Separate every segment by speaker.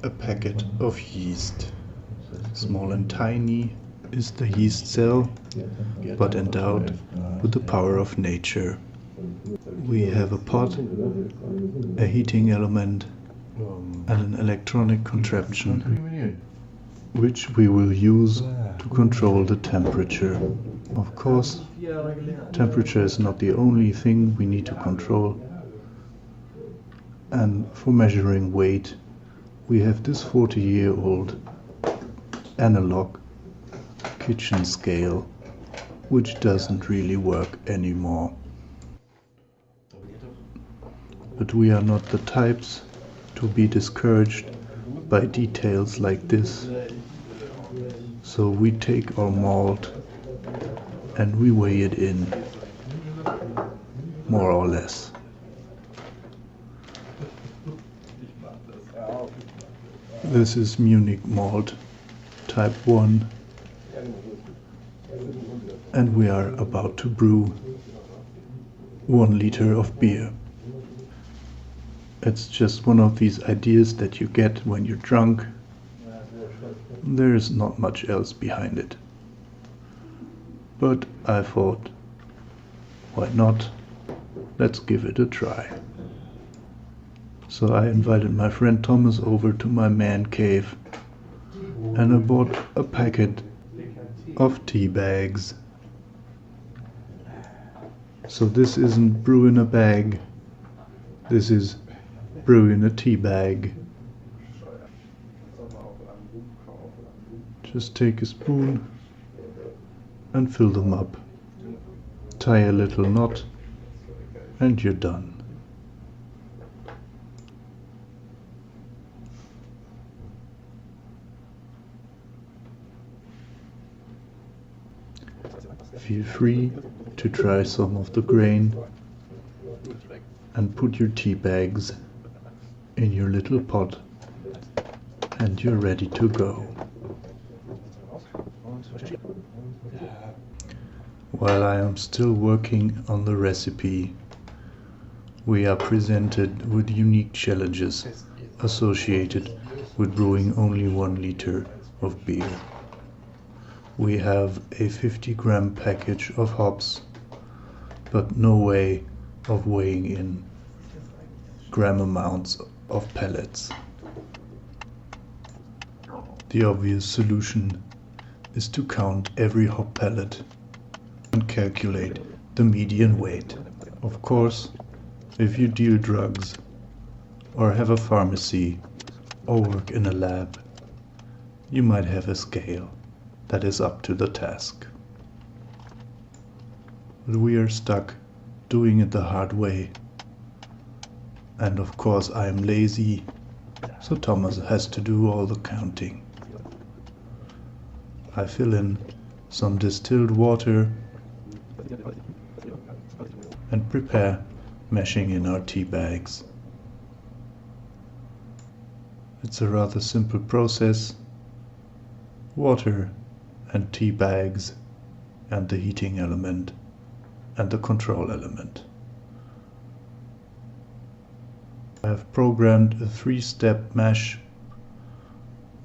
Speaker 1: a packet of yeast. Small and tiny is the yeast cell, but endowed with the power of nature. We have a pot, a heating element, and an electronic contraption, which we will use to control the temperature. Of course, temperature is not the only thing we need to control. And for measuring weight, we have this 40-year-old analog kitchen scale, which doesn't really work anymore. But we are not the types to be discouraged by details like this. So we take our malt and we weigh it in, more or less. This is Munich malt type 1, and we are about to brew 1 liter of beer. It's just one of these ideas that you get when you're drunk. There is not much else behind it. But I thought, why not? Let's give it a try. So I invited my friend Thomas over to my man cave, and I bought a packet of tea bags. So this isn't brew in a bag, this is brew in a tea bag. Just take a spoon and fill them up. Tie a little knot and you're done. Feel free to try some of the grain and put your tea bags in your little pot and you're ready to go. While I am still working on the recipe, we are presented with unique challenges associated with brewing only 1 liter of beer. We have a 50-gram package of hops, but no way of weighing in gram amounts of pellets. The obvious solution is to count every hop pellet and calculate the median weight. Of course, if you deal drugs or have a pharmacy or work in a lab, you might have a scale that is up to the task. But we are stuck doing it the hard way. And of course I am lazy, so Thomas has to do all the counting. I fill in some distilled water and prepare mashing in our tea bags. It's a rather simple process. Water and tea bags and the heating element and the control element. I have programmed a 3-step mash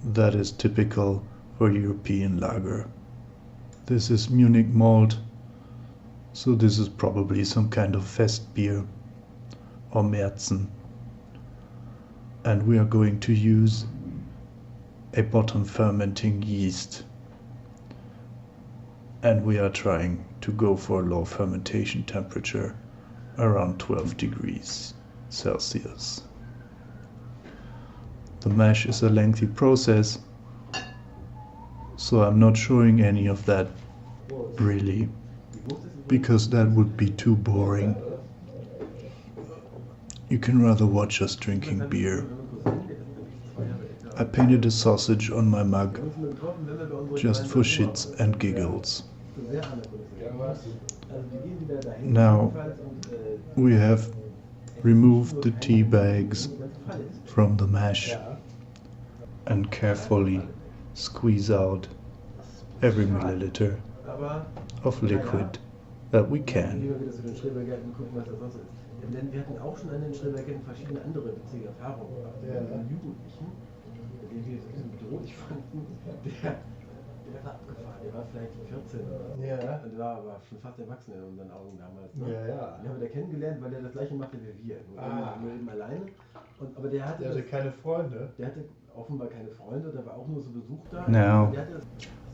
Speaker 1: that is typical for European lager. This is Munich malt, so this is probably some kind of fest beer or Märzen. And we are going to use a bottom fermenting yeast. And we are trying to go for a low fermentation temperature around 12 degrees Celsius. The mash is a lengthy process, so I'm not showing any of that really, because that would be too boring. You can rather watch us drinking beer. I painted a sausage on my mug, just for shits and giggles. Now we have removed the tea bags from the mash and carefully squeeze out every milliliter of liquid that we can.
Speaker 2: Denn wir hatten auch schon an den Schrebergärten verschiedene andere witzige Erfahrungen gemacht. Im Jugendlichen ich fand, der war abgefahren, der war vielleicht 14 oder so.
Speaker 3: Ja.
Speaker 2: Und der war aber schon fast erwachsen in unseren Augen damals. Ne?
Speaker 3: Ja, ja.
Speaker 2: Den haben wir da kennengelernt, weil der das gleiche machte wie wir. Nur eben alleine. Aber der hatte
Speaker 3: keine Freunde.
Speaker 2: Der hatte offenbar keine Freunde, der war auch nur so Besuch da.
Speaker 1: Now,
Speaker 2: Der hatte,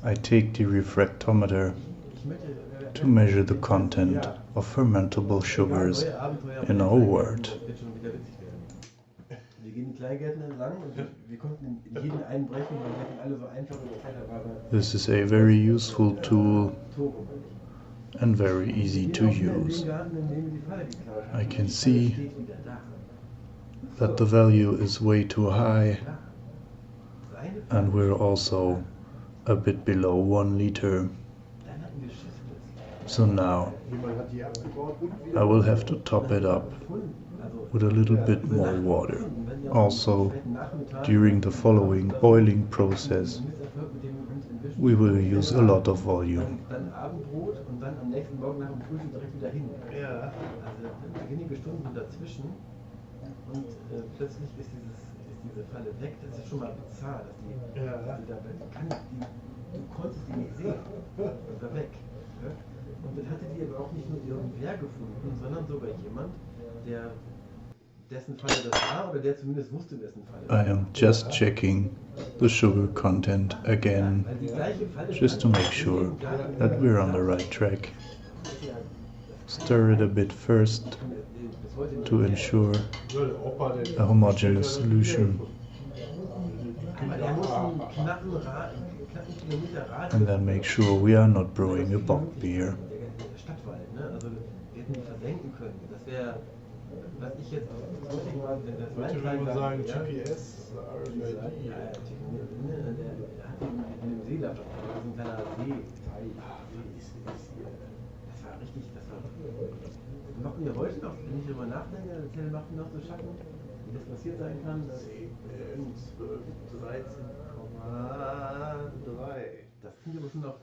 Speaker 1: I take the refractometer to measure the content of fermentable sugars in our wort.
Speaker 2: Wir gehen die Kleingärten entlang und wir konnten in jeden einbrechen, weil wir hatten alle so einfache Fetterware.
Speaker 1: This is a very useful tool and very easy to use. I can see that the value is way too high, and we're also a bit below 1 liter. So now I will have to top it up with a little bit more water. Also, during the following boiling process, we will use a lot of volume.
Speaker 2: Dann Abendbrot und dann am nächsten Morgen nach dem Frühstück direkt wieder hin.
Speaker 3: Ja.
Speaker 2: Also wenige Stunden dazwischen und plötzlich ist diese Falle weg. Das ist schon mal bizarr, dass die da, du konntest die nicht sehen. Das war weg. Ja? Und dann hatte die aber auch nicht nur irgendwer gefunden, sondern sogar jemand, dessen Falle das war oder der zumindest wusste, dessen Falle das war.
Speaker 1: I am just checking the sugar content again, just to make sure that we're on the right track. Stir it a bit first to ensure a homogeneous solution, and then make sure we are not brewing a bock beer.
Speaker 2: Was ich jetzt
Speaker 3: Würde man sagen, GPS,
Speaker 2: RFID. Ja, der hat in dem See da, das ist ein kleiner See. Das war richtig, machen wir heute noch, wenn ich darüber nachdenke, machen wir noch so Schatten, wie das passiert sein kann.
Speaker 3: 13,3.
Speaker 2: Das sind aber schon noch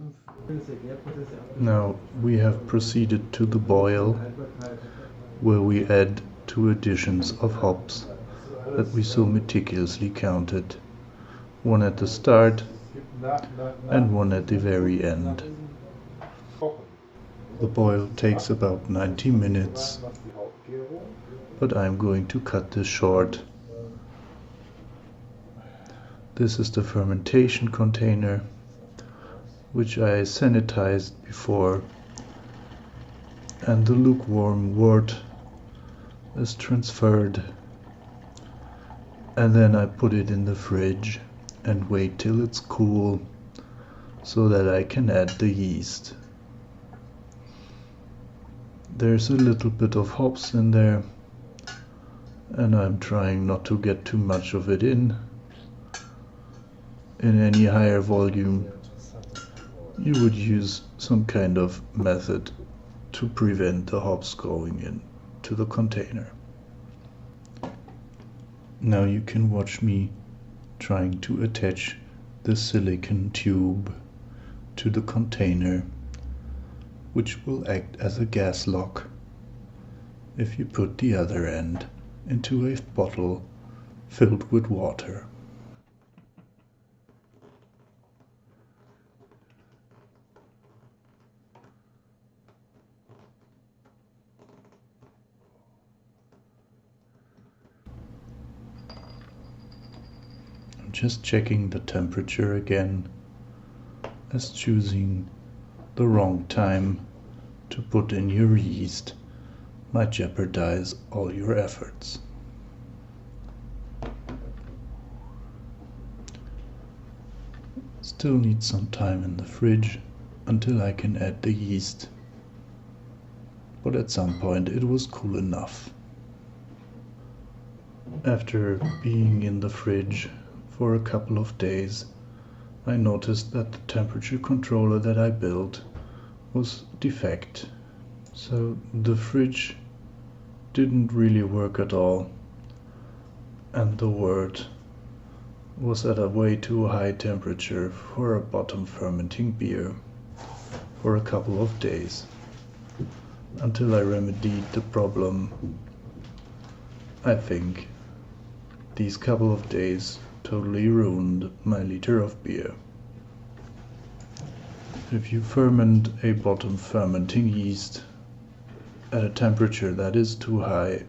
Speaker 2: 5 Gärprozesse.
Speaker 1: Now we have proceeded to the boil, where we add 2 additions of hops that we so meticulously counted, one at the start and one at the very end. The boil takes about 90 minutes, but I'm going to cut this short. This is the fermentation container, which I sanitized before, and the lukewarm wort is transferred, and then I put it in the fridge and wait till it's cool so that I can add the yeast. There's a little bit of hops in there, and I'm trying not to get too much of it in any higher volume. You would use some kind of method to prevent the hops going in to the container. Now you can watch me trying to attach the silicon tube to the container, which will act as a gas lock if you put the other end into a bottle filled with water. Just checking the temperature again, as choosing the wrong time to put in your yeast might jeopardize all your efforts. Still need some time in the fridge until I can add the yeast, but at some point it was cool enough. After being in the fridge for a couple of days, I noticed that the temperature controller that I built was defect. So the fridge didn't really work at all, and the wort was at a way too high temperature for a bottom fermenting beer for a couple of days, until I remedied the problem. I think these couple of days totally ruined my liter of beer. If you ferment a bottom fermenting yeast at a temperature that is too high,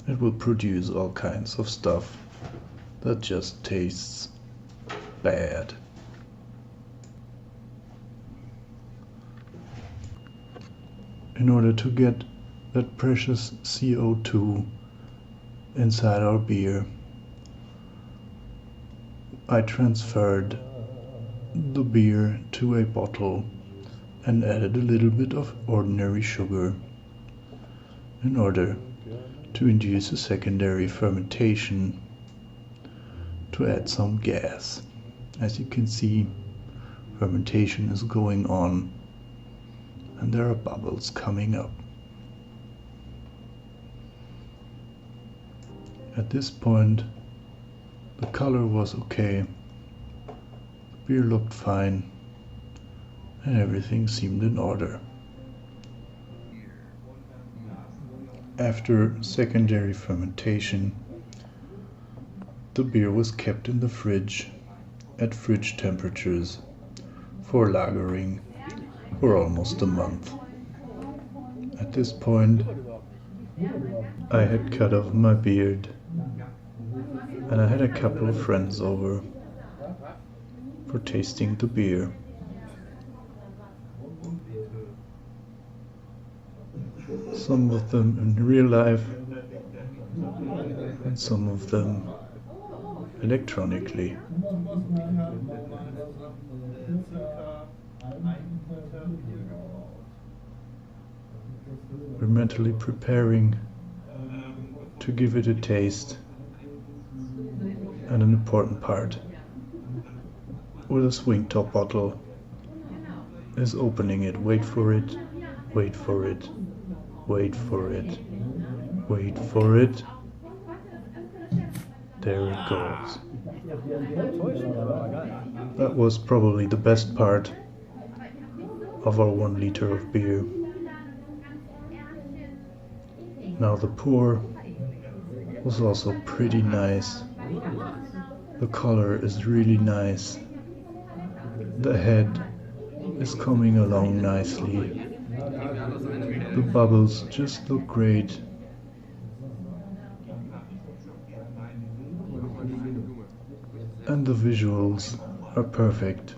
Speaker 1: it will produce all kinds of stuff that just tastes bad. In order to get that precious CO2 inside our beer, I transferred the beer to a bottle and added a little bit of ordinary sugar in order to induce a secondary fermentation to add some gas. As you can see, fermentation is going on and there are bubbles coming up. At this point, the color was okay, the beer looked fine, and everything seemed in order. After secondary fermentation, the beer was kept in the fridge at fridge temperatures for lagering for almost a month. At this point, I had cut off my beard and I had a couple of friends over for tasting the beer. Some of them in real life and some of them electronically. We're mentally preparing to give it a taste, and an important part with a swing top bottle is opening it. Wait for it, wait for it, wait for it, wait for it. There it goes. That was probably the best part of our 1 liter of beer. Now the pour was also pretty nice. The color is really nice. The head is coming along nicely. The bubbles just look great. And the visuals are perfect.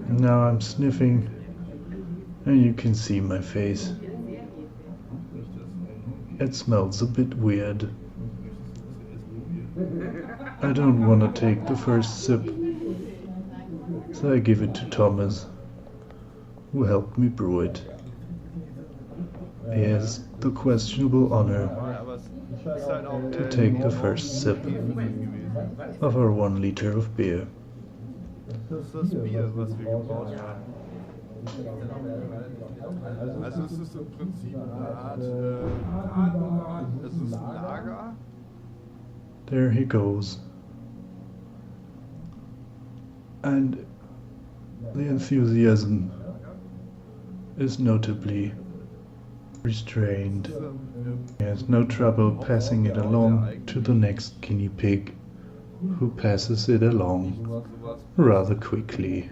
Speaker 1: Now I'm sniffing and you can see my face. It smells a bit weird. I don't want to take the first sip, so I give it to Thomas, who helped me brew it. He has the questionable honor to take the first sip of our 1 liter of beer.
Speaker 3: Das ist das Bier, was wir gebraut haben. Also es ist im Prinzip eine Art, es ist ein Lager.
Speaker 1: There he goes. And the enthusiasm is notably restrained. He has no trouble passing it along to the next guinea pig, who passes it along rather quickly.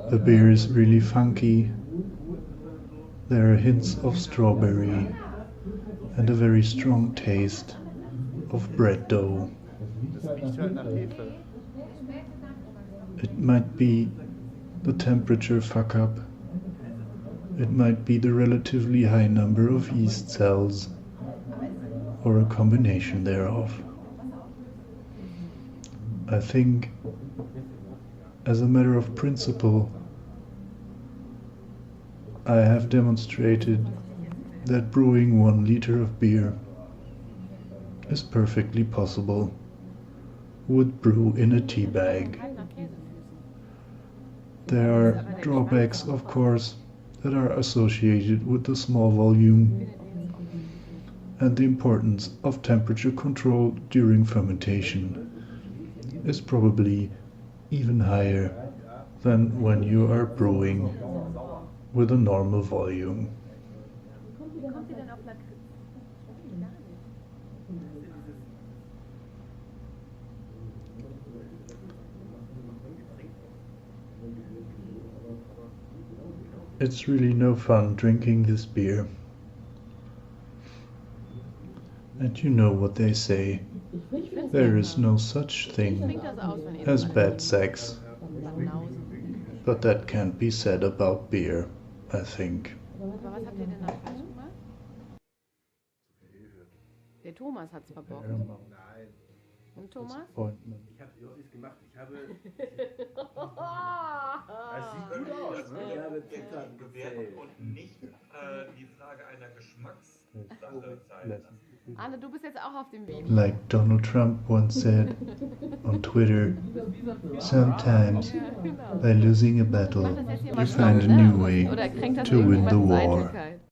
Speaker 1: The beer is really funky. There are hints of strawberry and a very strong taste of bread dough. It might be the temperature fuck up. It might be the relatively high number of yeast cells, or a combination thereof. I think, as a matter of principle, I have demonstrated that brewing 1 liter of beer is perfectly possible with brew in a tea bag. There are drawbacks, of course, that are associated with the small volume, and the importance of temperature control during fermentation is probably even higher than when you are brewing with a normal volume.
Speaker 4: Wie kommt sie denn auf Lakritz?
Speaker 1: It's really no fun drinking this beer. And you know what they say, there is no such thing as bad sex. But that can't be said about beer, I think.
Speaker 4: Aber was habt ihr denn noch falsch gemacht? Der Thomas hat's verbockt.
Speaker 2: Nein.
Speaker 4: Und Thomas?
Speaker 2: Ich habe es gemacht. Ich habe. Das sieht gut aus, ne? Ich habe Zutaten
Speaker 5: bewerten und nicht die Frage einer Geschmackssache sein lassen.
Speaker 4: Arne, du bist jetzt auch auf dem Weg.
Speaker 1: Like Donald Trump once said on Twitter, sometimes by losing a battle, you find a new way to win the war.